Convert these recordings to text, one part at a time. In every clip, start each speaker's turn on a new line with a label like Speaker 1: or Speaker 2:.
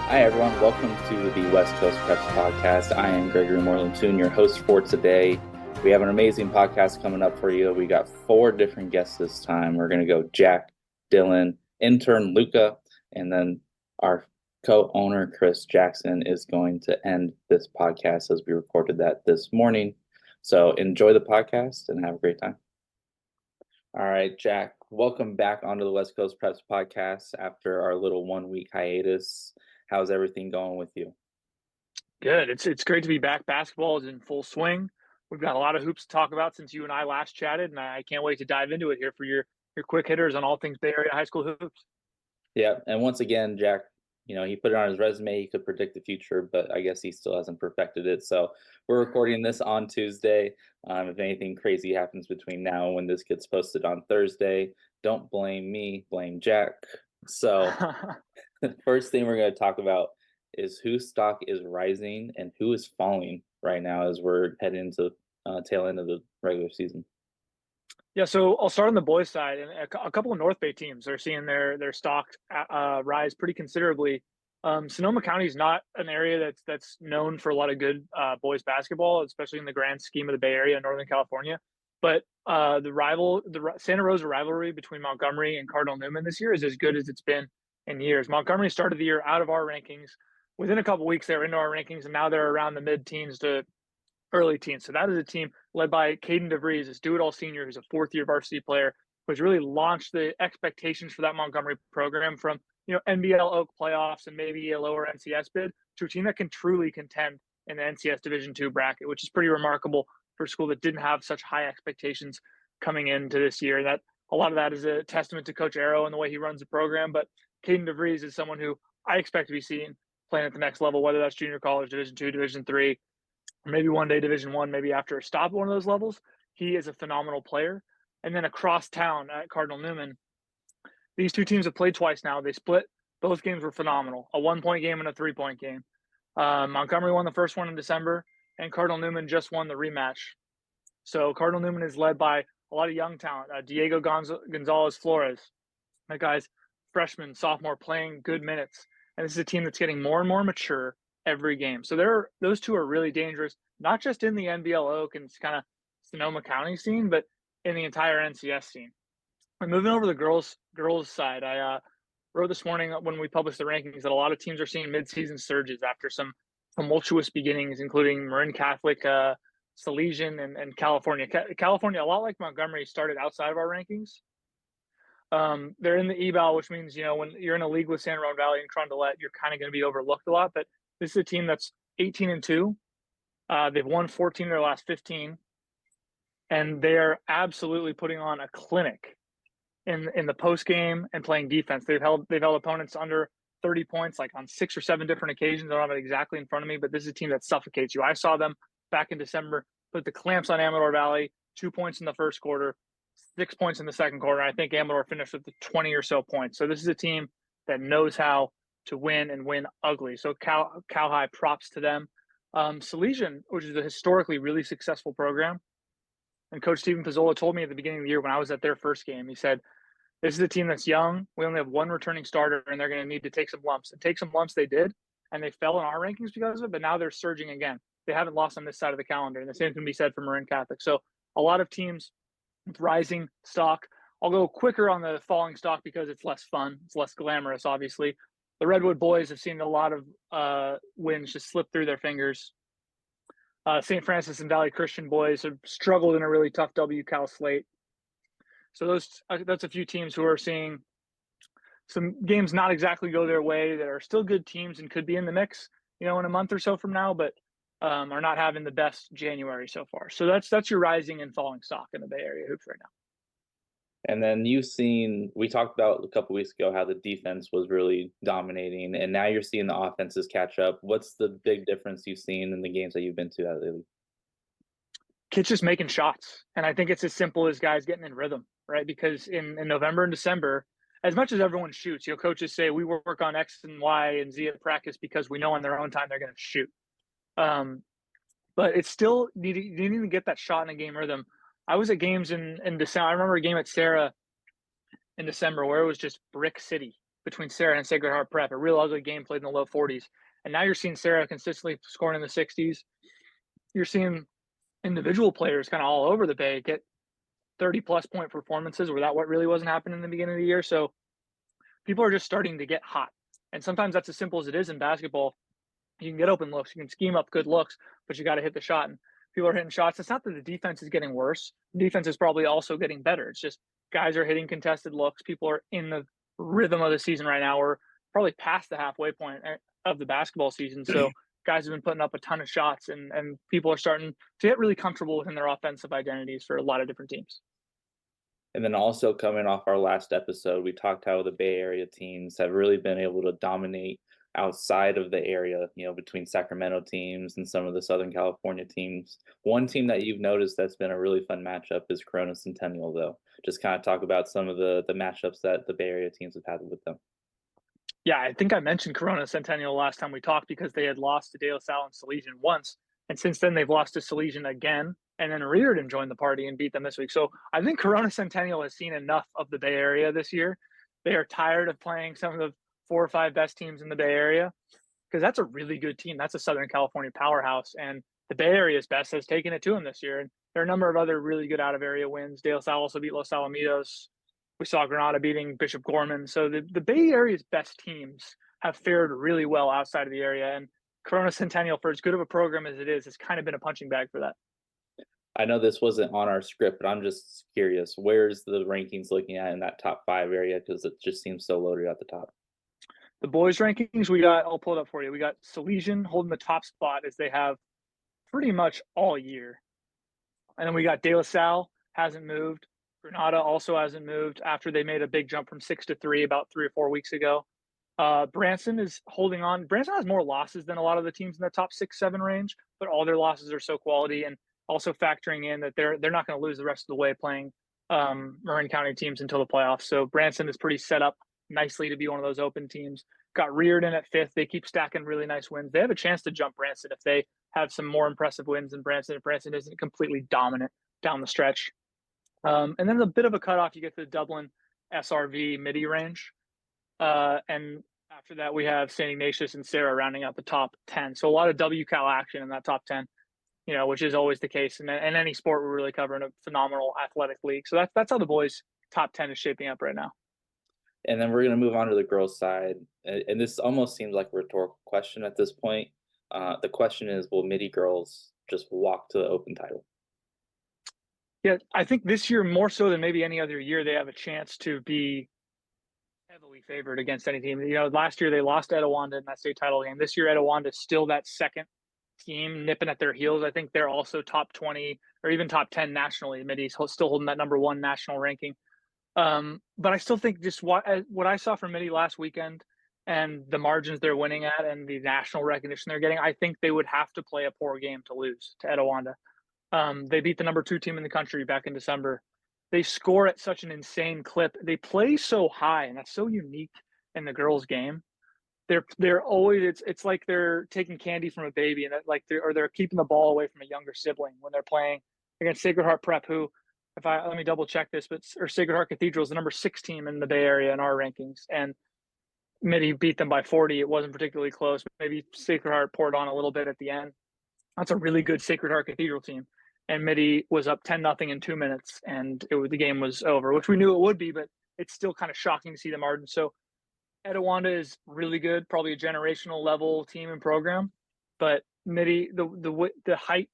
Speaker 1: Hi, everyone. Welcome to the West Coast Preps Podcast. I am Gregory Moreland-Toon, your host for today. We have an amazing podcast coming up for you. We got 4 different guests this time. We're going to go Jack, Dylan, Intern, Lucca, and then our co-owner, Chris Jackson, is going to end this podcast as we recorded that this morning. So enjoy the podcast and have a great time. All right, Jack, welcome back onto the West Coast Preps Podcast after our little 1-week hiatus. How's everything going with you?
Speaker 2: Good. It's great to be back. Basketball is in full swing. We've got a lot of hoops to talk about since you and I last chatted, and I can't wait to dive into it here for your quick hitters on all things Bay Area high school hoops.
Speaker 1: Yeah, and once again, Jack, he put it on his resume. He could predict the future, but I guess he still hasn't perfected it. So we're recording this on Tuesday. If anything crazy happens between now and when this gets posted on Thursday, don't blame me, blame Jack. So the first thing we're going to talk about is whose stock is rising and who is falling right now as we're heading into tail end of the regular season.
Speaker 2: Yeah, so I'll start on the boys' side, and a couple of North Bay teams are seeing their stock rise pretty considerably. Sonoma County is not an area that's known for a lot of good boys basketball, especially in the grand scheme of the Bay Area, Northern California. But the Santa Rosa rivalry between Montgomery and Cardinal Newman this year is as good as it's been in years. Montgomery started the year out of our rankings. Within a couple of weeks, they were into our rankings, and now they're around the mid-teens to early teens. So that is a team led by Caden DeVries, this do-it-all senior who's a fourth-year varsity player, who's really launched the expectations for that Montgomery program from NBL Oak playoffs and maybe a lower NCS bid to a team that can truly contend in the NCS Division II bracket, which is pretty remarkable for a school that didn't have such high expectations coming into this year. That a lot of that is a testament to Coach Arrow and the way he runs the program. But Caden DeVries is someone who I expect to be seeing playing at the next level, whether that's junior college, Division II, Division III, or maybe one day Division I, maybe after a stop at one of those levels. He is a phenomenal player. And then across town at Cardinal Newman, these two teams have played twice now. They split. Both games were phenomenal, a 1-point game and a 3-point game. Montgomery won the first one in December, and Cardinal Newman just won the rematch. So Cardinal Newman is led by a lot of young talent. Diego Gonzalez Flores, that guy's freshman, sophomore, playing good minutes. And this is a team that's getting more and more mature every game. So those two are really dangerous, not just in the NBL Oak and kind of Sonoma County scene, but in the entire NCS scene. And moving over to the girls side, I wrote this morning when we published the rankings that a lot of teams are seeing midseason surges after some tumultuous beginnings, including Marin Catholic, Salesian, and California. California, a lot like Montgomery, started outside of our rankings. They're in the eval, which means when you're in a league with San Ramon Valley and Carondelet, you're kind of going to be overlooked a lot. But this is a team that's 18-2. They've won 14 of their last 15, and they are absolutely putting on a clinic in the post game and playing defense. They've held opponents under 30 points like on 6 or 7 different occasions. I don't have it exactly in front of me, but this is a team that suffocates you. I saw them back in December put the clamps on Amador Valley, 2 points in the first quarter, 6 points in the second quarter. I think Amador finished with the 20 or so points. So this is a team that knows how to win and win ugly. So Cal High, props to them. Salesian, which is a historically really successful program, and Coach Stephen Pizzola told me at the beginning of the year when I was at their first game, he said, this is a team that's young. We only have one returning starter, and they're going to need to take some lumps. And take some lumps they did, and they fell in our rankings because of it, but now they're surging again. They haven't lost on this side of the calendar, and the same can be said for Marin Catholic. So a lot of teams with rising stock. I'll go quicker on the falling stock because it's less fun. It's less glamorous, obviously. The Redwood boys have seen a lot of wins just slip through their fingers. St. Francis and Valley Christian boys have struggled in a really tough Cal slate. So that's a few teams who are seeing some games not exactly go their way that are still good teams and could be in the mix, in a month or so from now, but are not having the best January so far. So that's your rising and falling stock in the Bay Area hoops right now.
Speaker 1: And then we talked about a couple weeks ago how the defense was really dominating, and now you're seeing the offenses catch up. What's the big difference you've seen in the games that you've been to lately?
Speaker 2: Kids just making shots. And I think it's as simple as guys getting in rhythm, right? Because in November and December, as much as everyone shoots, coaches say we work on X and Y and Z at practice because we know on their own time they're going to shoot. But it's still needing to get that shot in a game rhythm. I was at games in December. I remember a game at Sarah in December where it was just brick city. between Sarah and Sacred Heart Prep, a real ugly game played in the low 40s. And now you're seeing Sarah consistently scoring in the 60s. You're seeing individual players kind of all over the Bay get 30-plus point performances where that what really wasn't happening in the beginning of the year. So people are just starting to get hot. And sometimes that's as simple as it is in basketball. You can get open looks, you can scheme up good looks, but you got to hit the shot. And people are hitting shots. It's not that the defense is getting worse. The defense is probably also getting better. It's just guys are hitting contested looks. People are in the rhythm of the season right now. We're probably past the halfway point of the basketball season. So guys have been putting up a ton of shots, and people are starting to get really comfortable within their offensive identities for a lot of different teams.
Speaker 1: And then also coming off our last episode, we talked how the Bay Area teams have really been able to dominate outside of the area, between Sacramento teams and some of the Southern California teams. One team that you've noticed that's been a really fun matchup is Corona Centennial, though. Just kind of talk about some of the matchups that the Bay Area teams have had with them.
Speaker 2: Yeah, I think I mentioned Corona Centennial last time we talked because they had lost to De La Salle and Salesian once. And since then, they've lost to Salesian again. And then Reardon joined the party and beat them this week. So I think Corona Centennial has seen enough of the Bay Area this year. They are tired of playing some of the 4 or 5 best teams in the Bay Area because that's a really good team. That's a Southern California powerhouse. And the Bay Area's best has taken it to them this year. And there are a number of other really good out-of-area wins. De La Salle also beat Los Alamitos. We saw Granada beating Bishop Gorman. So the Bay Area's best teams have fared really well outside of the area. And Corona Centennial, for as good of a program as it is, has kind of been a punching bag for that.
Speaker 1: I know this wasn't on our script, but I'm just curious, where's the rankings looking at in that top 5 area? Because it just seems so loaded at the top.
Speaker 2: The boys' rankings, I'll pull it up for you. We got Salesian holding the top spot as they have pretty much all year. And then we got De La Salle, hasn't moved. Granada also hasn't moved after they made a big jump from 6 to 3 about 3 or 4 weeks ago. Branson is holding on. Branson has more losses than a lot of the teams in the top 6-7 range, but all their losses are so quality, and also factoring in that they're not going to lose the rest of the way playing Marin County teams until the playoffs. So Branson is pretty set up nicely to be one of those open teams. Got Reardon at 5th. They keep stacking really nice wins. They have a chance to jump Branson if they have some more impressive wins than Branson. If Branson isn't completely dominant down the stretch. And then a bit of a cutoff, you get to the Dublin SRV midi range. And after that, we have St. Ignatius and Sarah rounding out the top 10. So a lot of WCAL action in that top 10, which is always the case. And in any sport, we're really covering a phenomenal athletic league. So that's how the boys' top 10 is shaping up right now.
Speaker 1: And then we're going to move on to the girls' side. And this almost seems like a rhetorical question at this point. The question is, will Midi girls just walk to the open title?
Speaker 2: Yeah, I think this year more so than maybe any other year, they have a chance to be heavily favored against any team. Last year they lost to Etowanda in that state title game. This year Etowanda is still that second team nipping at their heels. I think they're also top 20 or even top 10 nationally. Midi's still holding that number 1 national ranking. But I still think just what I saw from Midi last weekend and the margins they're winning at and the national recognition they're getting, I think they would have to play a poor game to lose to Etowanda. They beat the number 2 team in the country back in December. They score at such an insane clip. They play so high, and that's so unique in the girls' game. They're always it's like they're taking candy from a baby, and they're keeping the ball away from a younger sibling when they're playing against Sacred Heart Prep, who let me double check this, or Sacred Heart Cathedral is the number 6 team in the Bay Area in our rankings, and Midi beat them by 40. It wasn't particularly close. Maybe Sacred Heart poured on a little bit at the end. That's a really good Sacred Heart Cathedral team. And Midi was up 10-0 in 2 minutes, and the game was over, which we knew it would be, but it's still kind of shocking to see the margin. So Etowanda is really good, probably a generational level team and program, but Midi, the height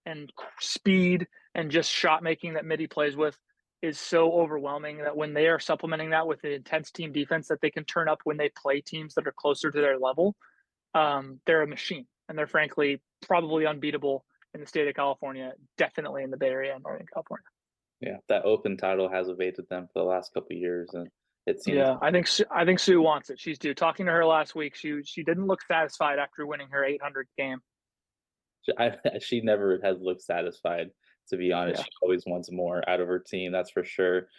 Speaker 2: and speed and just shot making that Midi plays with is so overwhelming that when they are supplementing that with the intense team defense that they can turn up when they play teams that are closer to their level, they're a machine, and they're frankly probably unbeatable in the state of California, definitely in the Bay Area and Northern California.
Speaker 1: Yeah, that open title has evaded them for the last couple of years, and it seems.
Speaker 2: Yeah, I think Sue wants it. She's due. Talking to her last week, she didn't look satisfied after winning her 800th game.
Speaker 1: She never has looked satisfied, to be honest. Yeah. She always wants more out of her team, that's for sure.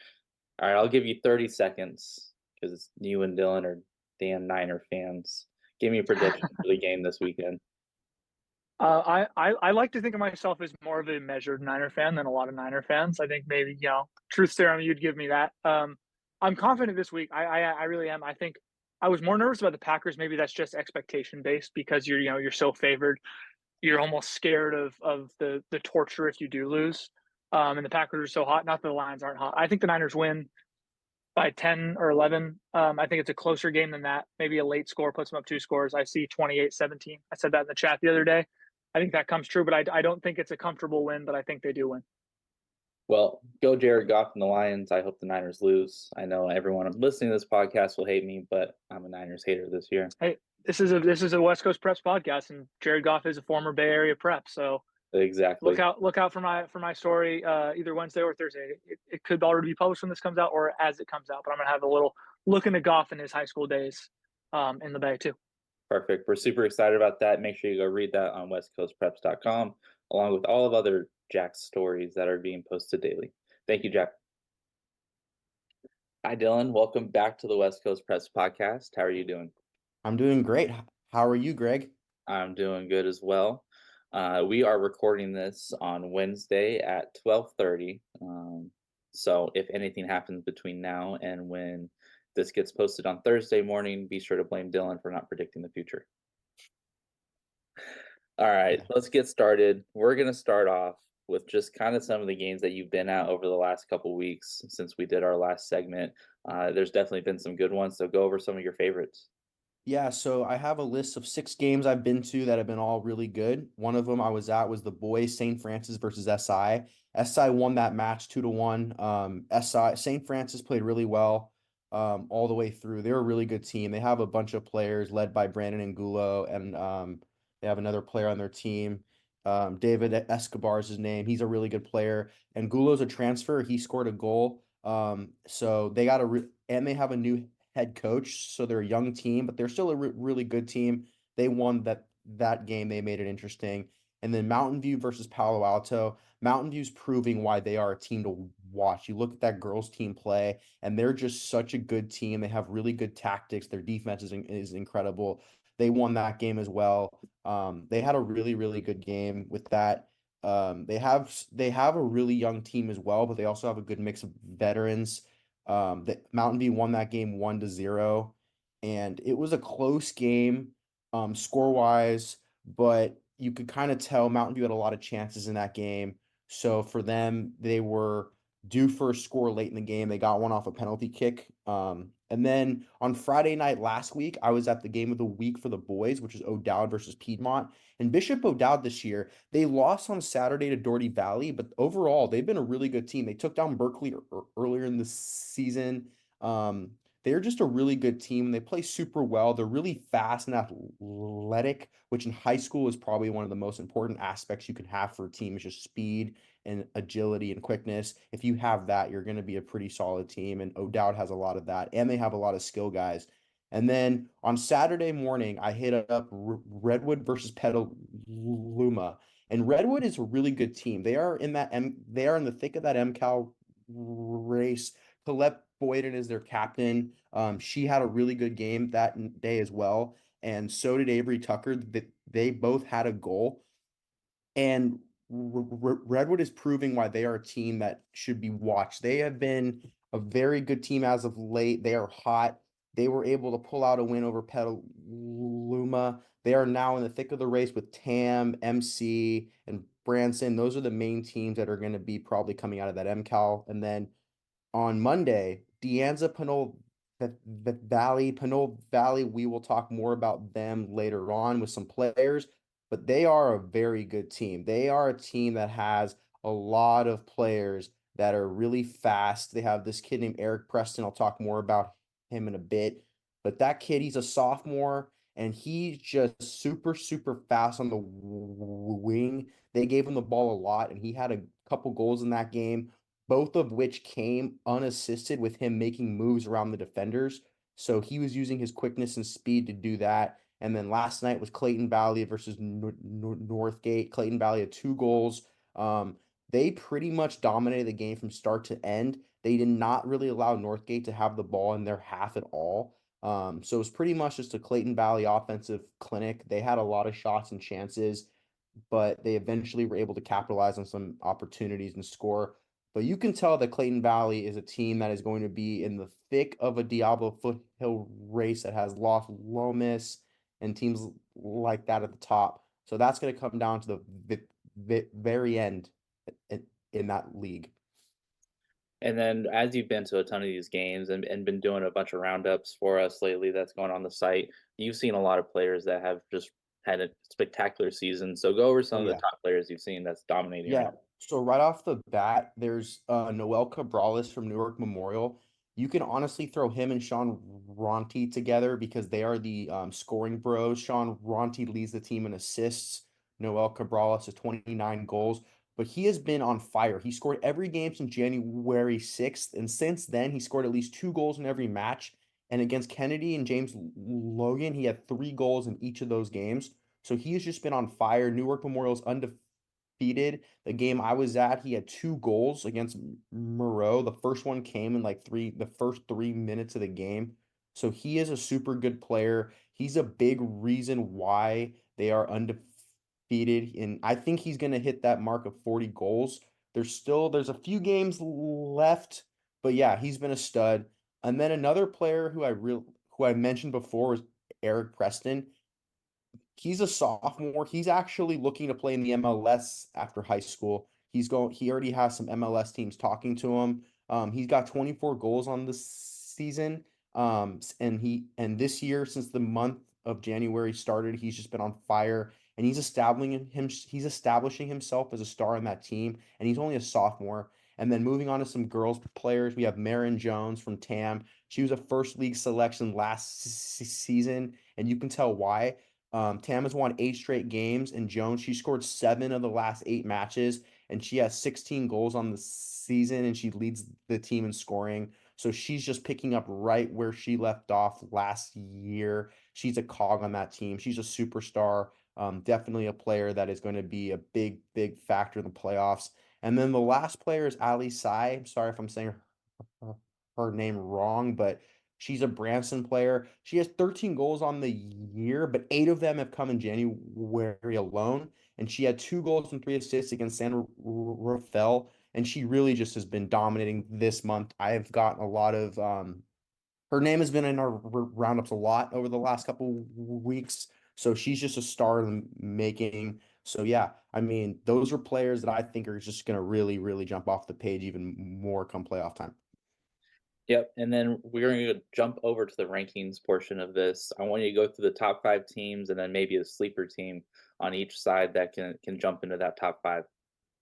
Speaker 1: All right, I'll give you 30 seconds because you and Dylan are damn Niner fans. Give me a prediction for the game this weekend.
Speaker 2: I like to think of myself as more of a measured Niner fan than a lot of Niner fans. I think maybe, truth serum, you'd give me that. I'm confident this week. I really am. I think I was more nervous about the Packers. Maybe that's just expectation based because you're so favored. You're almost scared of the torture if you do lose. And the Packers are so hot. Not that the Lions aren't hot. I think the Niners win by 10 or 11. I think it's a closer game than that. Maybe a late score puts them up 2 scores. I see 28-17. I said that in the chat the other day. I think that comes true, but I don't think it's a comfortable win, but I think they do win.
Speaker 1: Well, go Jared Goff and the Lions. I hope the Niners lose. I know everyone listening to this podcast will hate me, but I'm a Niners hater this year.
Speaker 2: Hey, this is a West Coast Preps podcast, and Jared Goff is a former Bay Area prep. So
Speaker 1: Exactly.
Speaker 2: look out for my story either Wednesday or Thursday. It could already be published when this comes out or as it comes out. But I'm gonna have a little look into Goff in his high school days in the Bay too.
Speaker 1: Perfect. We're super excited about that. Make sure you go read that on westcoastpreps.com, along with all of other Jack's stories that are being posted daily. Thank you, Jack. Hi, Dylan. Welcome back to the West Coast Preps podcast. How are you doing?
Speaker 3: I'm doing great. How are you, Greg?
Speaker 1: I'm doing good as well. We are recording this on Wednesday at 12:30. So if anything happens between now and when this gets posted on Thursday morning, be sure to blame Dylan for not predicting the future. All right,
Speaker 3: Yeah.
Speaker 1: let's get started. We're going to start off with just kind of some of the games that you've been at over the last couple weeks since we did our last segment. There's definitely been some good ones, so go over some of your favorites.
Speaker 3: Yeah, so I have a list of 6 games I've been to that have been all really good. One of them I was at was the boys St. Francis versus SI. SI won that match 2-1. SI St. Francis played really well all the way through. They're a really good team. They have a bunch of players led by Brandon Angulo, and they have another player on their team. David Escobar is his name. He's a really good player. Angulo's a transfer. He scored a goal. So they got and they have a new head coach, so they're a young team, but they're still a really good team. They won that game. They made it interesting. And then Mountain View versus Palo Alto. Mountain View's proving why they are a team to watch. You look at that girls team play, and they're just such a good team. They have really good tactics. Their defense is incredible. They won that game as well. They had a really, really good game with that. They have a really young team as well, but they also have a good mix of veterans. That Mountain View won that game 1-0, and it was a close game, score wise, but you could kind of tell Mountain View had a lot of chances in that game. So for them, they were due for a score late in the game. They got one off a penalty kick. And then on Friday night last week, I was at the game of the week for the boys, which is O'Dowd versus Piedmont. And Bishop O'Dowd this year, they lost on Saturday to Doherty Valley, but overall, they've been a really good team. They took down Berkeley earlier in the season. They're just a really good team. They play super well. They're really fast and athletic, which in high school is probably one of the most important aspects you can have for a team is just speed and agility and quickness. If you have that, you're going to be a pretty solid team. And O'Dowd has a lot of that, and they have a lot of skill guys. And then on Saturday morning, I hit up Redwood versus Petaluma. And Redwood is a really good team. They are in the thick of that MCAL race. Colette Boyden is their captain. She had a really good game that day as well. And so did Avery Tucker. They both had a goal. And Redwood is proving why they are a team that should be watched. They have been a very good team as of late. They are hot. They were able to pull out a win over Petaluma. They are now in the thick of the race with Tam, MC, and Branson. Those are the main teams that are going to be probably coming out of that MCAL. And then on Monday, Deanza Pinole Valley, we will talk more about them later on with some players, but they are a very good team. They are a team that has a lot of players that are really fast. They have this kid named Eric Preston. I'll talk more about him in a bit, but that kid, he's a sophomore and he's just super, super fast on the wing. They gave him the ball a lot and he had a couple goals in that game, both of which came unassisted with him making moves around the defenders. So he was using his quickness and speed to do that. And then last night was Clayton Valley versus Northgate. Clayton Valley had 2 goals. They pretty much dominated the game from start to end. They did not really allow Northgate to have the ball in their half at all. So it was pretty much just a Clayton Valley offensive clinic. They had a lot of shots and chances, but they eventually were able to capitalize on some opportunities and score. But you can tell that Clayton Valley is a team that is going to be in the thick of a Diablo foothill race that has Los Lomas and teams like that at the top. So that's going to come down to the very end in that league.
Speaker 1: And then as you've been to a ton of these games and been doing a bunch of roundups for us lately that's going on the site, you've seen a lot of players that have just had a spectacular season. So go over some
Speaker 3: Oh
Speaker 1: of the
Speaker 3: yeah.
Speaker 1: top players you've seen that's dominating right
Speaker 3: Yeah.
Speaker 1: now.
Speaker 3: So right off the bat, there's Noel Cabrales from Newark Memorial. You can honestly throw him and Sean Ronti together because they are the scoring bros. Sean Ronti leads the team in assists. Noel Cabrales has 29 goals, but he has been on fire. He scored every game since January 6th, and since then he scored at least 2 goals in every match. And against Kennedy and James Logan, he had 3 goals in each of those games. So he has just been on fire. Newark Memorial's undefeated. The game I was at, he had 2 goals against Moreau. The first one came in the first 3 minutes of the game. So he is a super good player. He's a big reason why they are undefeated. And I think he's going to hit that mark of 40 goals. There's a few games left, but yeah, he's been a stud. And then another player who I mentioned before was Eric Preston. He's a sophomore. He's actually looking to play in the MLS after high school. He already has some MLS teams talking to him. He's got 24 goals on this season. And this year, since the month of January started, he's just been on fire. And he's establishing himself as a star in that team. And he's only a sophomore. And then moving on to some girls players, we have Marin Jones from TAM. She was a first league selection last season, and you can tell why. Tam has won 8 straight games, and Jones, she scored 7 of the last 8 matches, and she has 16 goals on the season, and she leads the team in scoring. So she's just picking up right where she left off last year. She's a cog on that team. She's a superstar. Definitely a player that is going to be a big, big factor in the playoffs. And then the last player is Ali Sai. I'm sorry if I'm saying her name wrong, but she's a Branson player. She has 13 goals on the year, but 8 of them have come in January alone. And she had 2 goals and 3 assists against San Rafael. And she really just has been dominating this month. I have gotten a lot of her name has been in our roundups a lot over the last couple weeks. So she's just a star in the making. So yeah, I mean, those are players that I think are just going to really, really jump off the page even more come playoff time.
Speaker 1: Yep. And then we're going to jump over to the rankings portion of this. I want you to go through the top 5 teams and then maybe a sleeper team on each side that can jump into that top 5.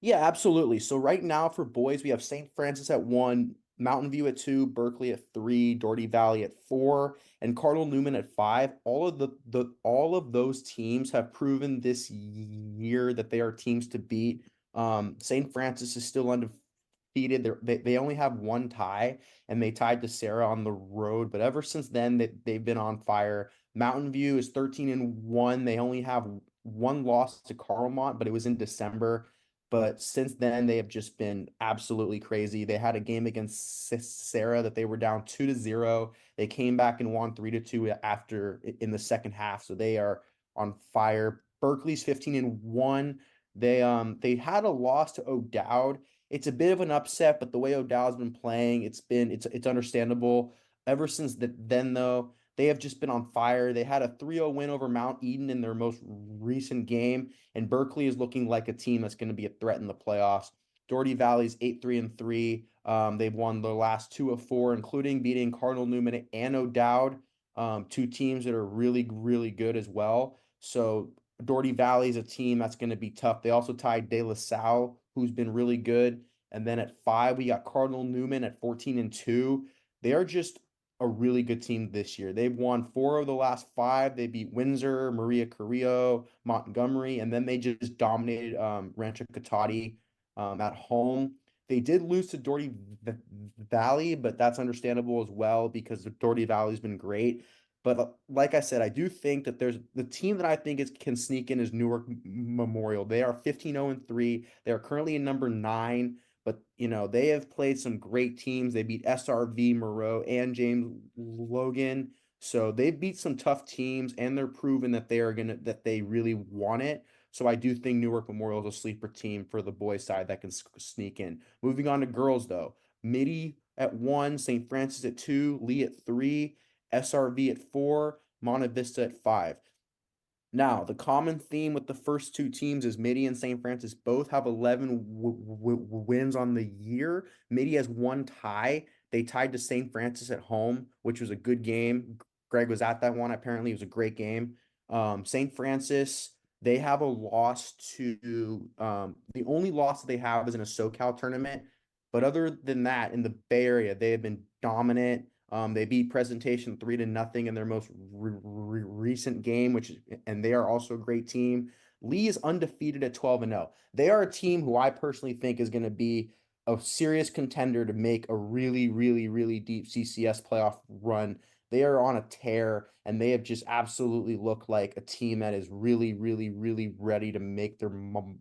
Speaker 3: Yeah, absolutely. So right now for boys, we have St. Francis at 1, Mountain View at 2, Berkeley at 3, Doherty Valley at 4, and Cardinal Newman at 5. All of those teams have proven this year that they are teams to beat. St. Francis is still undefeated. They only have one tie, and they tied to Sarah on the road. But ever since then, they've been on fire. Mountain View is 13-1. They only have one loss to Carlmont, but it was in December. But since then, they have just been absolutely crazy. They had a game against Sarah that they were down 2-0. They came back and won 3-2 after in the second half. So they are on fire. Berkeley's 15-1. They had a loss to O'Dowd. It's a bit of an upset, but the way O'Dowd's been playing, it's understandable. Ever since then though, they have just been on fire. They had a 3-0 win over Mount Eden in their most recent game, and Berkeley is looking like a team that's going to be a threat in the playoffs. Doherty Valley's 8-3-3. They've won the last 2 of 4, including beating Cardinal Newman and O'Dowd, 2 teams that are really, really good as well. So Doherty Valley is a team that's going to be tough. They also tied De La Salle, who's been really good. And then at 5, we got Cardinal Newman at 14-2. They are just a really good team this year. They've won 4 of the last 5. They beat Windsor, Maria Carrillo, Montgomery, and then they just dominated Rancho Cotati at home. They did lose to Doherty Valley, but that's understandable as well because the Doherty Valley's been great. But like I said, I do think that there's the team that I think can sneak in is Newark Memorial. They are 15-0-3. They are currently in number 9. But they have played some great teams. They beat SRV, Moreau, and James Logan. So they've beat some tough teams, and they're proven that they really want it. So I do think Newark Memorial is a sleeper team for the boys side that can sneak in. Moving on to girls though, Midi at 1, St. Francis at 2, Lee at 3, SRV at 4, Monte Vista at 5. Now, the common theme with the first two teams is Midi and St. Francis both have 11 wins on the year. Midi has one tie. They tied to St. Francis at home, which was a good game. Greg was at that one. Apparently, it was a great game. St. Francis, they have a loss to the only loss that they have is in a SoCal tournament. But other than that, in the Bay Area, they have been dominant. They beat Presentation 3-0 in their most recent game, and they are also a great team. Lee is undefeated at 12-0. They are a team who I personally think is going to be a serious contender to make a really, really, really deep CCS playoff run. They are on a tear, and they have just absolutely looked like a team that is really, really, really ready to make their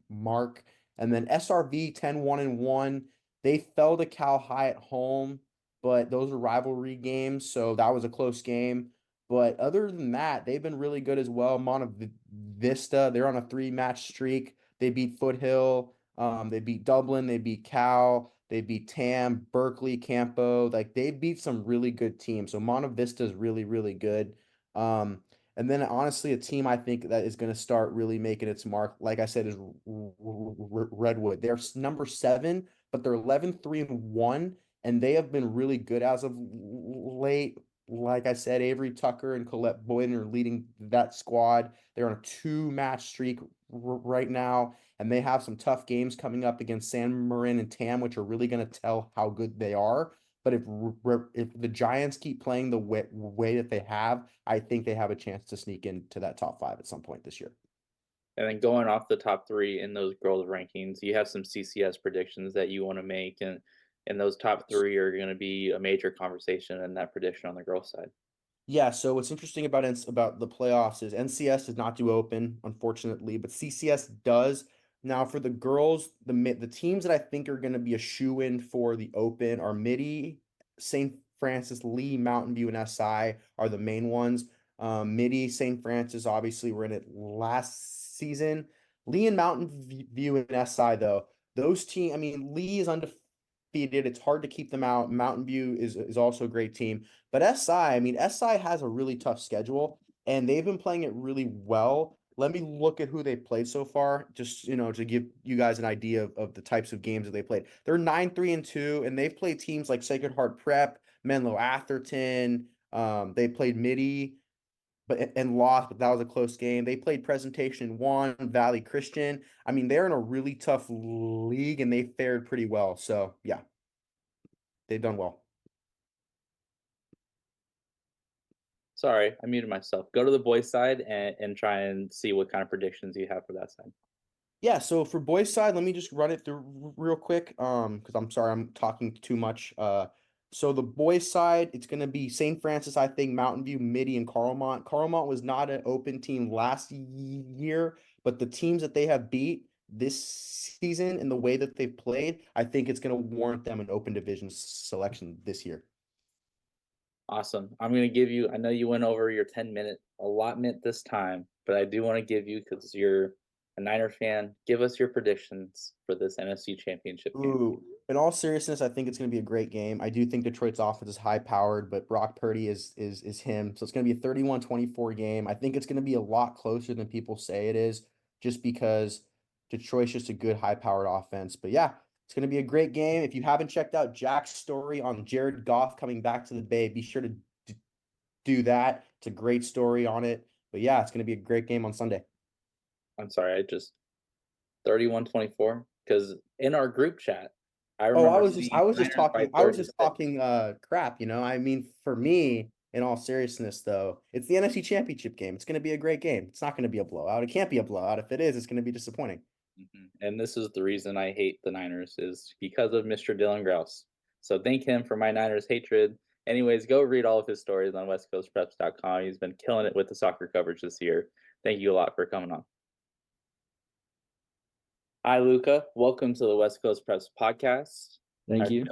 Speaker 3: mark. And then SRV 10-1-1. They fell to Cal High at home, but those are rivalry games, so that was a close game. But other than that, they've been really good as well. Monte Vista, they're on a 3-match streak. They beat Foothill, they beat Dublin, they beat Cal, they beat Tam, Berkeley, Campo. Like they beat some really good teams. So Monte Vista is really, really good. And then honestly, a team I think that is going to start really making its mark, like I said, is Redwood. They're number 7, but they're 11-3-1, and they have been really good as of late. Like I said, Avery Tucker and Colette Boyden are leading that squad. They're on a 2-match streak right now, and they have some tough games coming up against San Marin and Tam, which are really going to tell how good they are. But if the Giants keep playing the way that they have, I think they have a chance to sneak into that top 5 at some point this year.
Speaker 1: And then going off the top 3 in those girls rankings, you have some CCS predictions that you want to make, and those top 3 are going to be a major conversation in that prediction on the girls side.
Speaker 3: Yeah, so what's interesting about the playoffs is NCS does not do open, unfortunately, but CCS does. Now for the girls, the teams that I think are going to be a shoe-in for the open are Midi, St. Francis, Lee, Mountain View, and SI are the main ones. Midi, St. Francis, obviously were in it last season. Lee and Mountain View and SI though, those teams. I mean, Lee is undefeated. It's hard to keep them out. Mountain View is also a great team. But I mean, SI has a really tough schedule, and they've been playing it really well. Let me look at who they played so far, just to give you guys an idea of the types of games that they played. They're 9-3-2, and they've played teams like Sacred Heart Prep, Menlo Atherton. They played Midi, and lost, but that was a close game. They played Presentation 1, Valley Christian. I mean, they're in a really tough league, and they fared pretty well. So yeah, they've done well.
Speaker 1: Sorry, I muted myself. Go to the boys' side and try and see what kind of predictions you have for that side.
Speaker 3: Yeah, so for boys' side, let me just run it through real quick. Because I'm sorry, I'm talking too much. So the boys' side, it's gonna be St. Francis, I think, Mountain View, Midi, and Carlmont. Carlmont was not an open team last year, but the teams that they have beat this season and the way that they've played, I think it's gonna warrant them an open division selection this year.
Speaker 1: Awesome. I'm going to give you, I know you went over your 10-minute allotment this time, but I do want to give you, because you're a Niner fan, give us your predictions for this NFC Championship game.
Speaker 3: Ooh, in all seriousness, I think it's going to be a great game. I do think Detroit's offense is high powered, but Brock Purdy is him. So it's going to be a 31-24 game. I think it's going to be a lot closer than people say it is, just because Detroit's just a good high powered offense. But yeah, it's going to be a great game. If you haven't checked out Jack's story on Jared Goff coming back to the Bay, be sure to do that. It's a great story on it. But yeah, it's going to be a great game on Sunday.
Speaker 1: I'm sorry, I just 31-24, because in our group chat, I
Speaker 3: Oh,
Speaker 1: remember
Speaker 3: I was just
Speaker 1: Niners by
Speaker 3: I was
Speaker 1: 30.
Speaker 3: just talking crap, I mean, for me, in all seriousness though, it's the NFC Championship game. It's going to be a great game. It's not going to be a blowout. It can't be a blowout. If it is, it's going to be disappointing.
Speaker 1: And this is the reason I hate the Niners, is because of Mr. Dylan Grausz. So thank him for my Niners hatred. Anyways, go read all of his stories on westcoastpreps.com. He's been killing it with the soccer coverage this year. Thank you a lot for coming on. Hi, Lucca. Welcome to the West Coast Preps podcast.
Speaker 4: Thank you.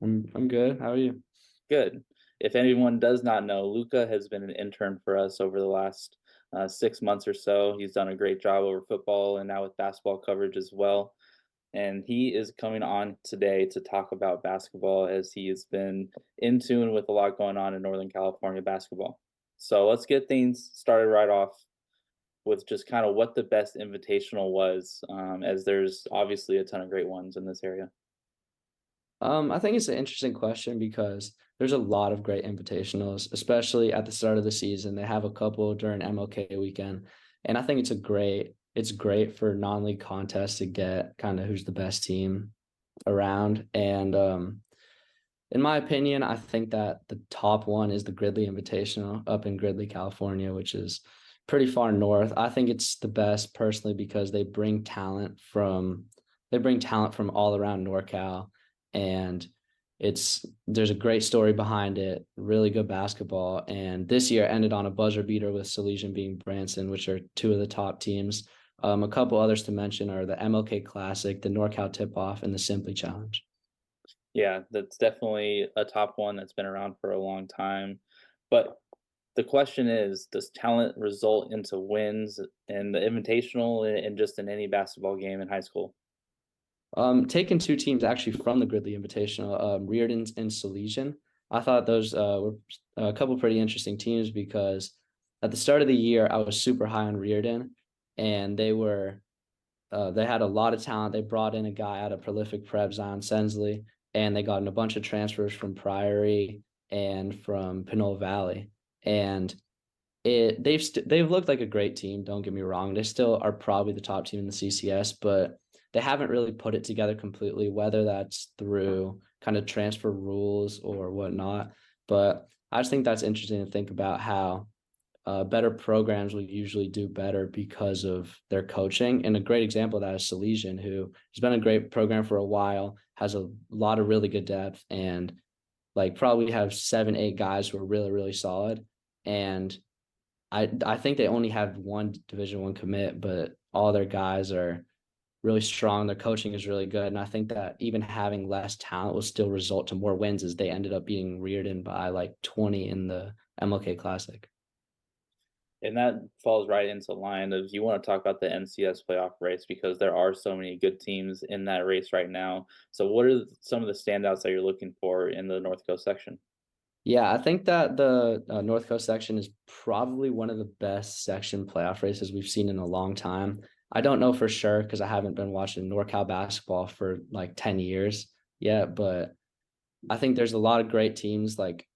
Speaker 4: I'm good. How are you?
Speaker 1: Good. If anyone does not know, Lucca has been an intern for us over the last 6 months or so. He's done a great job over football and now with basketball coverage as well. And he is coming on today to talk about basketball as he has been in tune with a lot going on in Northern California basketball. So let's get things started right off with just kind of what the best invitational was, as there's obviously a ton of great ones in this area.
Speaker 4: I think it's an interesting question because there's a lot of great invitationals, especially at the start of the season. They have a couple during MLK weekend, and I think it's great for non-league contests to get kind of who's the best team around. And in my opinion, I think that the top one is the Gridley Invitational up in Gridley, California, which is pretty far north. I think it's the best personally because they bring talent from all around NorCal, and there's a great story behind it, really good basketball. And this year ended on a buzzer beater with Salesian being Branson, which are two of the top teams. A couple others to mention are the MLK Classic, the NorCal Tip-Off, and the Simply Challenge.
Speaker 1: Yeah, that's definitely a top one that's been around for a long time. But the question is, does talent result into wins in the invitational and just in any basketball game in high school?
Speaker 4: Taking two teams actually from the Gridley Invitational, Reardon and Salesian. I thought those were a couple pretty interesting teams because at the start of the year, I was super high on Reardon, and they had a lot of talent. They brought in a guy out of prolific prep, Zion Sensley, and they got in a bunch of transfers from Priory and from Pinole Valley. And they've looked like a great team. Don't get me wrong. They still are probably the top team in the CCS, but they haven't really put it together completely, whether that's through kind of transfer rules or whatnot. But I just think that's interesting to think about how better programs will usually do better because of their coaching. And a great example of that is Salesian, who has been a great program for a while, has a lot of really good depth, and like probably have 7-8 guys who are really, really solid. And I think they only have one Division I commit, but all their guys are really strong. Their coaching is really good. And I think that even having less talent will still result to more wins, as they ended up beating Reardon by like 20 in the MLK Classic.
Speaker 1: And that falls right into line of, you want to talk about the NCS playoff race because there are so many good teams in that race right now. So what are some of the standouts that you're looking for in the North Coast section?
Speaker 4: Yeah, I think that the North Coast section is probably one of the best section playoff races we've seen in a long time. I don't know for sure because I haven't been watching NorCal basketball for like 10 years yet, but I think there's a lot of great teams like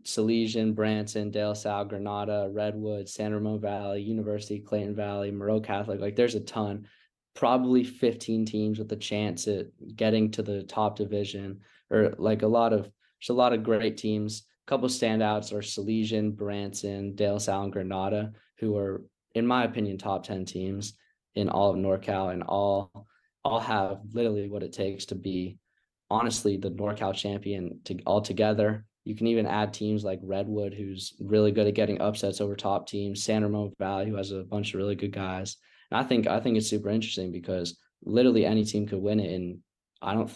Speaker 4: Salesian, Branson, De La Salle, Granada, Redwood, San Ramon Valley, University, Clayton Valley, Moreau Catholic. Like there's a ton, probably 15 teams with a chance at getting to the top division, or like there's a lot of great teams. A couple of standouts are Salesian, Branson, De La Salle, and Granada, who are, in my opinion, top 10 teams in all of NorCal, and all have literally what it takes to be honestly the NorCal champion all together. You can even add teams like Redwood, who's really good at getting upsets over top teams, San Ramon Valley, who has a bunch of really good guys. And I think it's super interesting because literally any team could win it. And I don't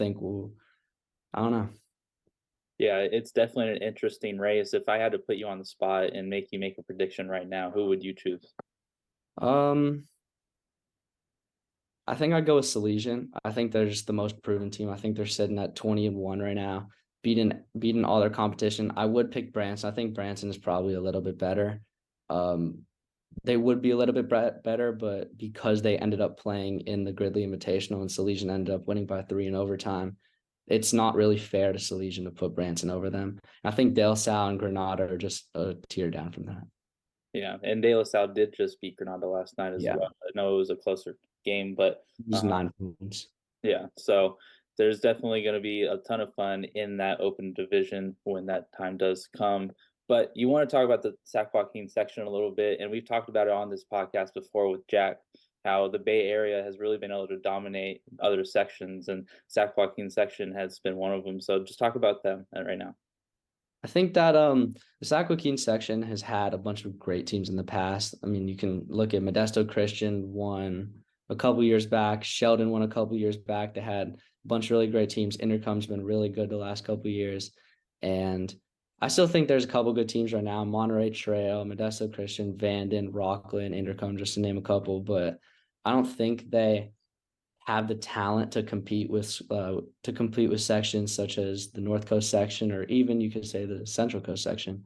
Speaker 4: know.
Speaker 1: Yeah, it's definitely an interesting race. If I had to put you on the spot and make you make a prediction right now, who would you choose?
Speaker 4: I think I'd go with Salesian. I think they're just the most proven team. I think they're sitting at 20-1 right now, beating all their competition. I would pick Branson. I think Branson is probably a little bit better. They would be a little bit better, but because they ended up playing in the Gridley Invitational and Salesian ended up winning by 3 in overtime, it's not really fair to Salesian to put Branson over them. I think De La Salle and Granada are just a tier down from that.
Speaker 1: Yeah, and De La Salle did just beat Granada last night as well. I know it was a closer game, but
Speaker 4: it was 9 points.
Speaker 1: Yeah, so there's definitely going to be a ton of fun in that open division when that time does come. But you want to talk about the Sac Joaquin section a little bit, and we've talked about it on this podcast before with Jack, how the Bay Area has really been able to dominate other sections, and Sac Joaquin section has been one of them. So just talk about them right now.
Speaker 4: I think that the Sac Joaquin section has had a bunch of great teams in the past. I mean, you can look at Modesto Christian won a couple years back. Sheldon won a couple years back. They had a bunch of really great teams. Intercom's been really good the last couple years. And I still think there's a couple good teams right now. Monterey Trail, Modesto Christian, Vanden, Rockland, Intercom, just to name a couple. But I don't think they have the talent to compete with sections such as the North Coast section, or even you could say the Central Coast section.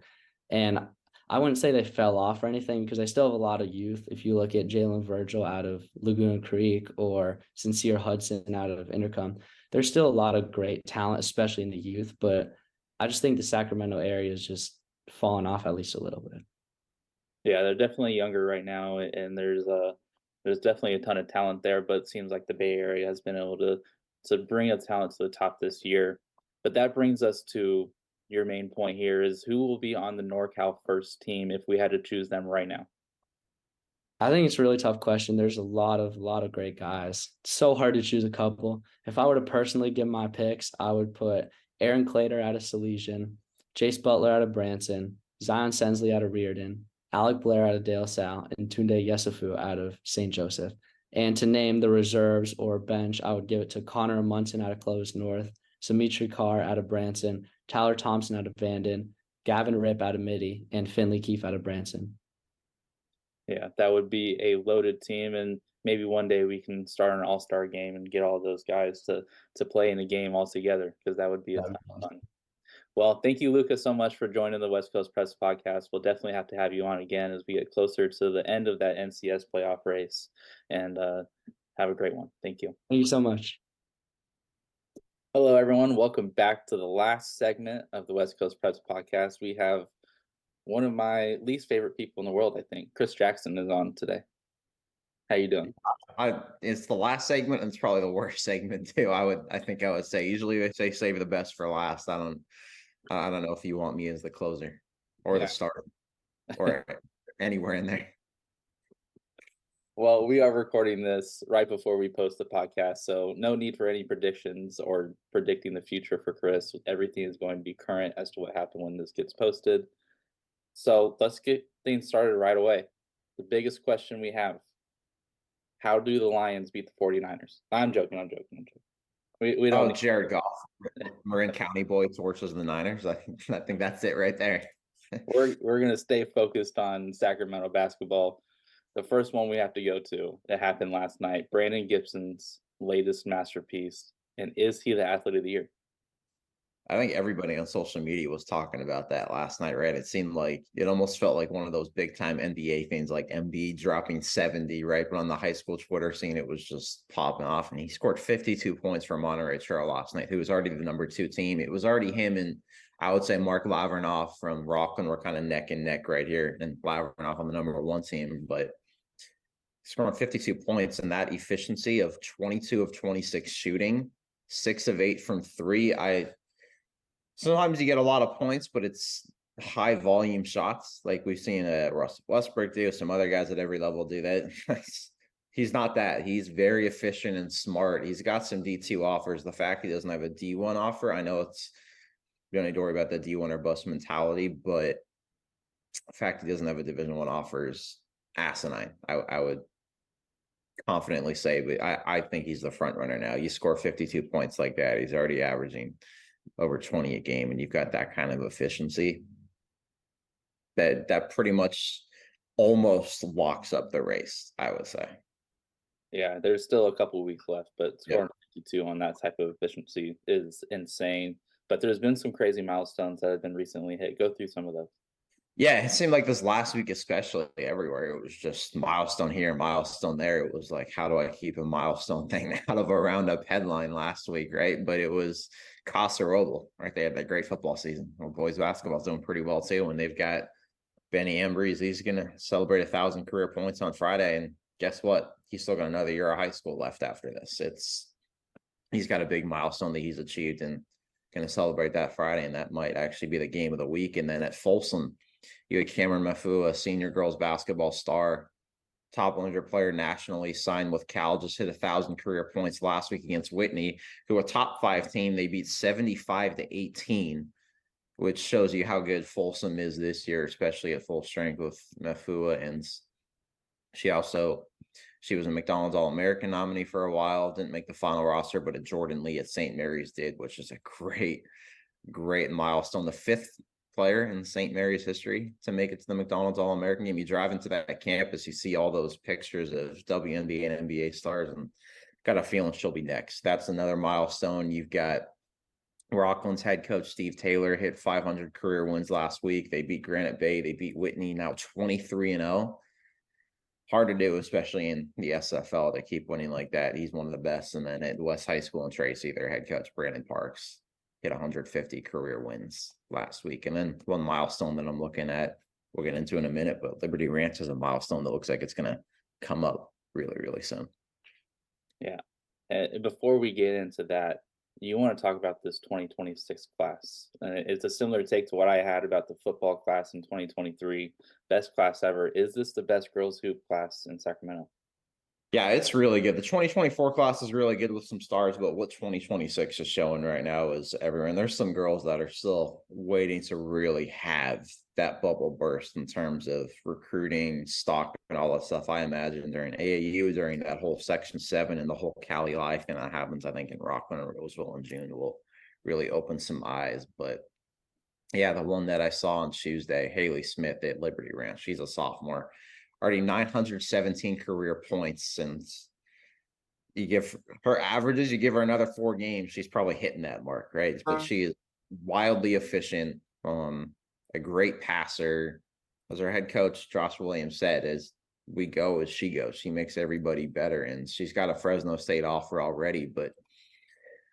Speaker 4: And I wouldn't say they fell off or anything, because they still have a lot of youth. If you look at Jalen Virgil out of Laguna Creek or Sincere Hudson out of Intercom, there's still a lot of great talent, especially in the youth. But I just think the Sacramento area is just falling off at least a little bit.
Speaker 1: Yeah, they're definitely younger right now, and there's definitely a ton of talent there. But it seems like the Bay Area has been able to bring a talent to the top this year. But that brings us to your main point here: is who will be on the NorCal first team if we had to choose them right now?
Speaker 4: I think it's a really tough question. There's a lot of great guys. It's so hard to choose a couple. If I were to personally give my picks, I would put Aaron Clater out of Salesian, Jace Butler out of Branson, Zion Sensley out of Reardon, Alec Blair out of De La Salle, and Tunde Yesufu out of St. Joseph. And to name the reserves or bench, I would give it to Connor Munson out of Clovis North, Samitri Carr out of Branson, Tyler Thompson out of Vanden, Gavin Ripp out of Midi, and Finley Keefe out of Branson.
Speaker 1: Yeah, that would be a loaded team, and maybe one day we can start an all-star game and get all those guys to play in a game all together, because that would be a ton of fun. Well, thank you, Lucca, so much for joining the West Coast Press podcast. We'll definitely have to have you on again as we get closer to the end of that NCS playoff race. And have a great one. Thank you.
Speaker 4: Thank you so much.
Speaker 1: Hello, everyone. Welcome back to the last segment of the West Coast Press podcast. We have one of my least favorite people in the world, I think. Chris Jackson is on today. How you doing?
Speaker 5: It's the last segment, and it's probably the worst segment too. I think I would say usually they say save the best for last. I don't know if you want me as the closer or the starter or anywhere in there.
Speaker 1: Well, we are recording this right before we post the podcast, so no need for any predictions or predicting the future for Chris. Everything is going to be current as to what happened when this gets posted. So let's get things started right away. The biggest question we have: how do the Lions beat the 49ers? I'm joking. We don't.
Speaker 5: Jared Goff, Marin County boy, torches the Niners. I think that's it right there.
Speaker 1: we're gonna stay focused on Sacramento basketball. The first one we have to go to, that happened last night, Brandon Gibson's latest masterpiece. And is he the athlete of the year?
Speaker 5: I think everybody on social media was talking about that last night, right? It seemed like it almost felt like one of those big time NBA things, like Embiid dropping 70, right? But on the high school Twitter scene, it was just popping off. And he scored 52 points for Monterey Trail last night, who was already the number 2 team. It was already him and I would say Mark Lavernoff from Rockland were kind of neck and neck right here, and Lavernoff on the number 1 team. But scoring 52 points and that efficiency of 22 of 26 shooting, 6 of 8 from 3. Sometimes you get a lot of points, but it's high volume shots like we've seen Russell Westbrook do, some other guys at every level do that. He's not that. He's very efficient and smart. He's got some D2 offers. The fact he doesn't have a D1 offer, I know you don't need to worry about the D1 or bust mentality, but the fact he doesn't have a Division 1 offer is asinine. I would confidently say, but I think he's the front runner now. You score 52 points like that, he's already averaging over 20 a game, and you've got that kind of efficiency that pretty much almost locks up the race, I would say.
Speaker 1: Yeah, there's still a couple of weeks left, but scoring 52 on that type of efficiency is insane. But there's been some crazy milestones that have been recently hit. Go through some of those.
Speaker 5: Yeah, it seemed like this last week, especially everywhere, it was just milestone here, milestone there. It was like, how do I keep a milestone thing out of a roundup headline last week, right? But it was Casa Roble, right? They had that great football season. Well, boys basketball's doing pretty well too, and they've got Benny Ambrose. He's going to celebrate 1,000 career points on Friday, and guess what? He's still got another year of high school left after this. He's got a big milestone that he's achieved, and going to celebrate that Friday, and that might actually be the game of the week. And then at Folsom, you had Cameron Mafua, senior girls basketball star, top 100 player nationally, signed with Cal, just hit 1,000 career points last week against Whitney, who a top 5 team. They beat 75-18, which shows you how good Folsom is this year, especially at full strength with Mafua. And she was a McDonald's All-American nominee for a while, didn't make the final roster, but a Jordan Lee at St. Mary's did, which is a great milestone. The 5th player in St. Mary's history to make it to the McDonald's All-American game. You drive into that campus, you see all those pictures of WNBA and NBA stars, and got a feeling she'll be next. That's another milestone. You've got Rockland's head coach Steve Taylor hit 500 career wins last week. They beat Granite Bay. They beat Whitney, now 23-0. Hard to do, especially in the SFL, to keep winning like that. He's one of the best. And then at West High School in Tracy, their head coach Brandon Parks hit 150 career wins last week. And then one milestone that I'm looking at, we'll get into in a minute, but Liberty Ranch is a milestone that looks like it's going to come up really, really soon.
Speaker 1: Yeah. Before we get into that, you want to talk about this 2026 class. It's a similar take to what I had about the football class in 2023. Best class ever. Is this the best girls hoop class in Sacramento?
Speaker 5: Yeah, it's really good. The 2024 class is really good with some stars, but what 2026 is showing right now is everyone. There's some girls that are still waiting to really have that bubble burst in terms of recruiting, stock, and all that stuff. I imagine during AAU, during that whole Section 7 and the whole Cali Life thing that happens, I think in Rockland or Roseville in June will really open some eyes. But yeah, the one that I on on Tuesday, Haley Smith at Liberty Ranch, she's a sophomore. Already 917 career points, and you give her averages, you give her another 4 games, she's probably hitting that mark, right? But she is wildly efficient, a great passer. As our head coach Josh Williams said, as we go as she goes, she makes everybody better, and she's got a Fresno State offer already. But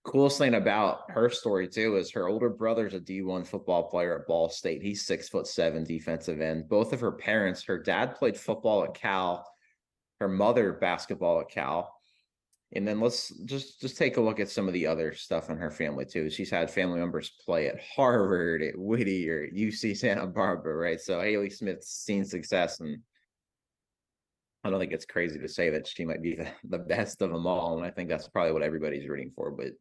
Speaker 5: coolest thing about her story too is her older brother's a D1 football player at Ball State. He's 6'7" defensive end. Both of her parents, her dad played football at Cal, her mother basketball at Cal. And then let's just take a look at some of the other stuff in her family too. She's had family members play at Harvard, at Whittier, at UC Santa Barbara, right? So Haley Smith's seen success, and I don't think it's crazy to say that she might be the best of them all. And I think that's probably what everybody's rooting for. But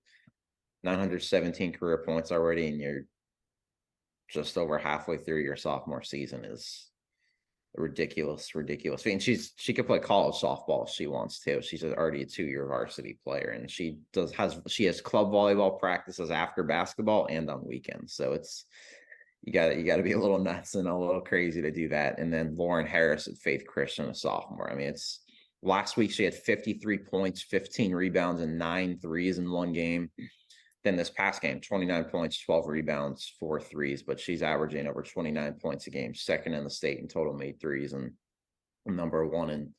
Speaker 5: 917 career points already, and you're just over halfway through your sophomore season is ridiculous. And she could play college softball if she wants to. She's already a 2-year varsity player, and she has club volleyball practices after basketball and on weekends. So it's you got to be a little nuts and a little crazy to do that. And then Lauren Harris at Faith Christian, a sophomore. I mean, it's last week she had 53 points, 15 rebounds, and 9 threes in one game. Then this past game, 29 points, 12 rebounds, 4 threes, but she's averaging over 29 points a game, second in the state in total made threes, and number 1 in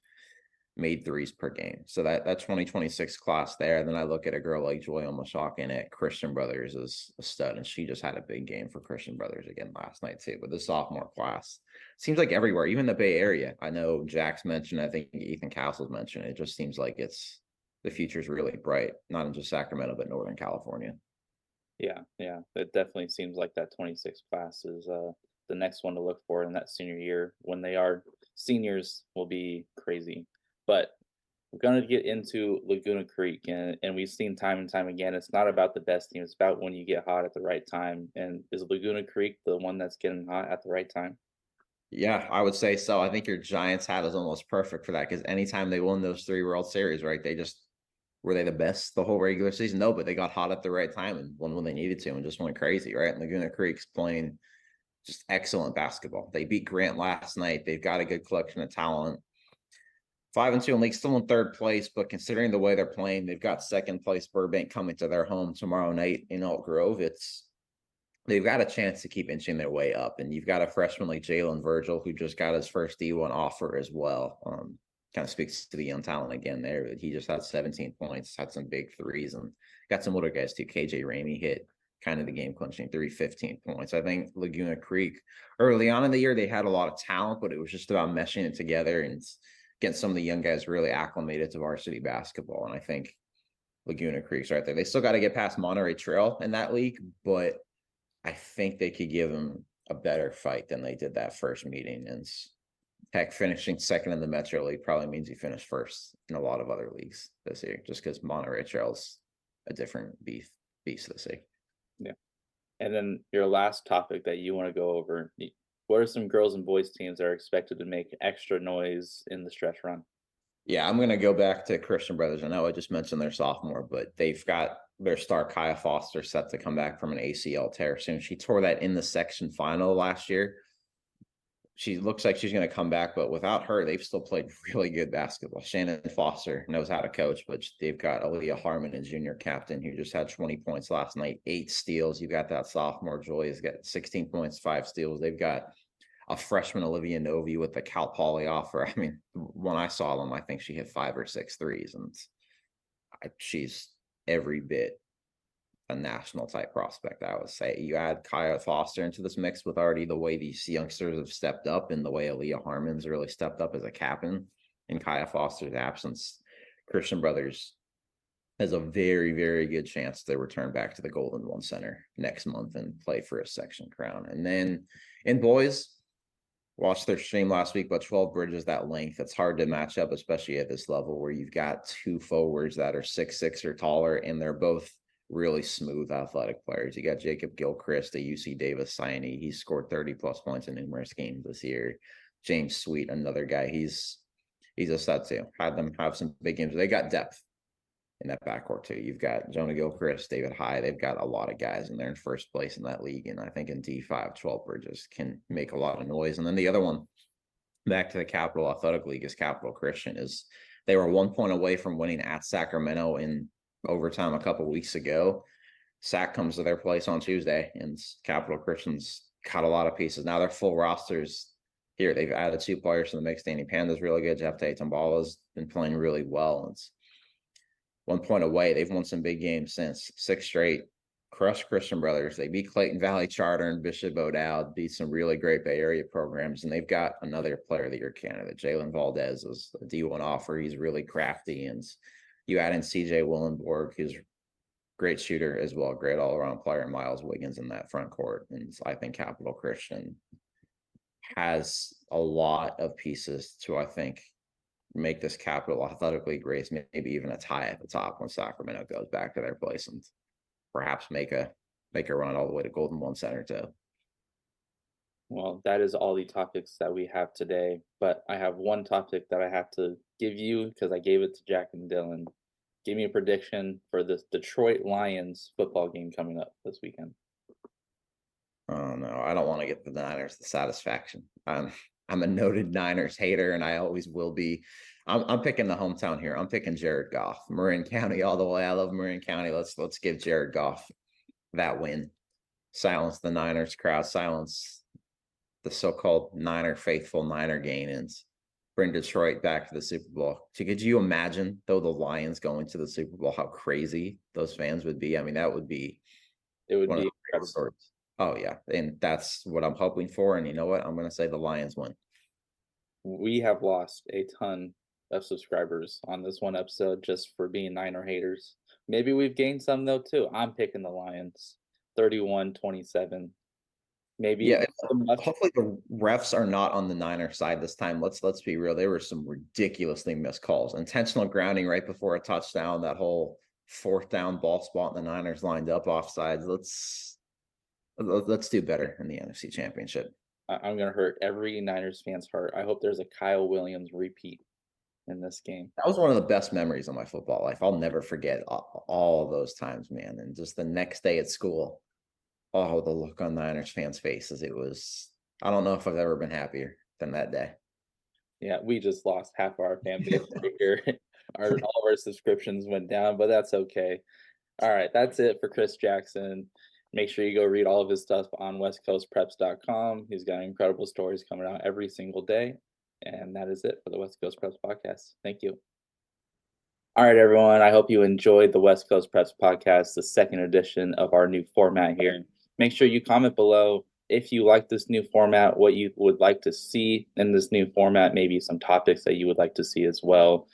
Speaker 5: made threes per game. So that 2026 class there. Then I look at a girl like Joy Omashakin at Christian Brothers as a stud, and she just had a big game for Christian Brothers again last night too. But the sophomore class seems like everywhere, even the Bay Area. I know Jack's mentioned, I think Ethan Castle's mentioned, it just seems like the future's really bright, not in just Sacramento, but Northern California.
Speaker 1: Yeah, it definitely seems like that 26 class is the next one to look for in that senior year. When they are seniors, will be crazy. But we're going to get into Laguna Creek, and we've seen time and time again, it's not about the best team, it's about when you get hot at the right time. And is Laguna Creek the one that's getting hot at the right time?
Speaker 5: Yeah, I would say so. I think your Giants hat is almost perfect for that, because anytime they won those 3 World Series, right, were they the best the whole regular season? No, but they got hot at the right time and won when they needed to and just went crazy, right? And Laguna Creek's playing just excellent basketball. They beat Grant last night. They've got a good collection of talent. 5-2 in league, still in 3rd place, but considering the way they're playing, they've got 2nd place Burbank coming to their home tomorrow night in Elk Grove. They've got a chance to keep inching their way up. And you've got a freshman like Jalen Virgil, who just got his first D1 offer as well. Kind of speaks to the young talent again there. But he just had 17 points, had some big threes, and got some older guys too. KJ Ramey hit kind of the game clinching 15 points. I think Laguna Creek early on in the year, they had a lot of talent, but it was just about meshing it together and getting some of the young guys really acclimated to varsity basketball. And I think Laguna Creek's right there. They still got to get past Monterey Trail in that league, but I think they could give them a better fight than they did that first meeting. And heck, finishing 2nd in the Metro League probably means you finish 1st in a lot of other leagues this year, just because Monterey Trail's a different beast this year.
Speaker 1: Yeah. And then your last topic that you want to go over, what are some girls and boys teams that are expected to make extra noise in the stretch run?
Speaker 5: Yeah, I'm going to go back to Christian Brothers. I know I just mentioned their sophomore, but they've got their star Kaya Foster set to come back from an ACL tear soon. She tore that in the section final last year. She looks like she's going to come back, but without her, they've still played really good basketball. Shannon Foster knows how to coach, but they've got Aaliyah Harmon, a junior captain, who just had 20 points last night, 8 steals. You got that sophomore Joy has got 16 points, 5 steals. They've got a freshman Olivia Novi with the Cal Poly offer. I mean, when I saw them, I think she hit 5 or 6 threes, and she's every bit a national type prospect. I would say you add Kaya Foster into this mix with already the way these youngsters have stepped up and the way Aaliyah Harmon's really stepped up as a captain in Kaya Foster's absence. Christian Brothers has a very, very good chance to return back to the Golden One Center next month and play for a section crown. And then in boys, watched their stream last week, but 12 Bridges, that length, it's hard to match up, especially at this level where you've got 2 forwards that are 6'6" or taller, and they're both really smooth athletic players. You got Jacob Gilchrist, a UC Davis signee. He's scored 30 plus points in numerous games this year. James Sweet, another guy. He's a stud too. Had them have some big games. They got depth in that backcourt too. You've got Jonah Gilchrist, David High. They've got a lot of guys, and they're in first place in that league. And I think in D5, 12 Bridges can make a lot of noise. And then the other one, back to the Capital Athletic League, is Capital Christian. Is they were 1 point away from winning at Sacramento in overtime a couple weeks ago. Sac comes to their place on Tuesday, and Capital Christian's got a lot of pieces. Now their full rosters here. They've added 2 players to the mix. Danny Panda's really good. Jeff Tambala's been playing really well. It's 1 point away. They've won some big games since. 6 straight. Crushed Christian Brothers. They beat Clayton Valley Charter and Bishop O'Dowd, beat some really great Bay Area programs, and they've got another player of the year candidate. Jalen Valdez is a D1 offer. He's really crafty, and you add in CJ Willenborg, who's a great shooter as well, great all-around player, and Miles Wiggins in that front court. And I think Capital Christian has a lot of pieces to, I think, make this Capital Athletic League race maybe even a tie at the top when Sacramento goes back to their place, and perhaps make a run all the way to Golden One Center too.
Speaker 1: Well, that is all the topics that we have today, but I have one topic that I have to give you because I gave it to Jack and Dylan. Give me a prediction for this Detroit Lions football game coming up this weekend.
Speaker 5: Oh no, I don't want to get the Niners the satisfaction. I'm a noted Niners hater, and I always will be. I'm picking the hometown here. I'm picking Jared Goff, Marin County all the way. I love Marin County. Let's give Jared Goff that win. Silence the Niners crowd. Silence the so-called Niner faithful, Niner gain, and bring Detroit back to the Super Bowl. Could you imagine, though, the Lions going to the Super Bowl, how crazy those fans would be? I mean, that would be one of the great stories. Oh, yeah. And that's what I'm hoping for. And you know what? I'm going to say the Lions win.
Speaker 1: We have lost a ton of subscribers on this one episode just for being Niner haters. Maybe we've gained some, though, too. I'm picking the Lions 31-27. Maybe.
Speaker 5: Yeah, hopefully the refs are not on the Niner side this time. Let's be real. There were some ridiculously missed calls. Intentional grounding right before a touchdown, that whole 4th down ball spot, and the Niners lined up offsides. Let's do better in the NFC Championship.
Speaker 1: I'm going to hurt every Niners fan's heart. I hope there's a Kyle Williams repeat in this game.
Speaker 5: That was one of the best memories of my football life. I'll never forget all of those times, man. And just the next day at school, oh, the look on Niners fans' faces. It was, I don't know if I've ever been happier than that day.
Speaker 1: Yeah, we just lost half our fan base here. All of our subscriptions went down, but that's okay. All right, that's it for Chris Jackson. Make sure you go read all of his stuff on westcoastpreps.com. He's got incredible stories coming out every single day. And that is it for the West Coast Preps podcast. Thank you. All right, everyone. I hope you enjoyed the West Coast Preps podcast, the second edition of our new format here. Make sure you comment below if you like this new format, what you would like to see in this new format, maybe some topics that you would like to see as well.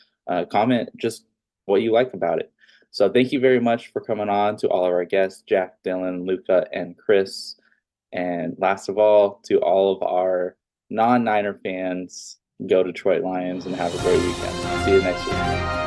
Speaker 1: Comment just what you like about it. So thank you very much for coming on to all of our guests, Jack, Dylan, Lucca, and Chris. And last of all, to all of our non-Niner fans, go Detroit Lions and have a great weekend. See you next week.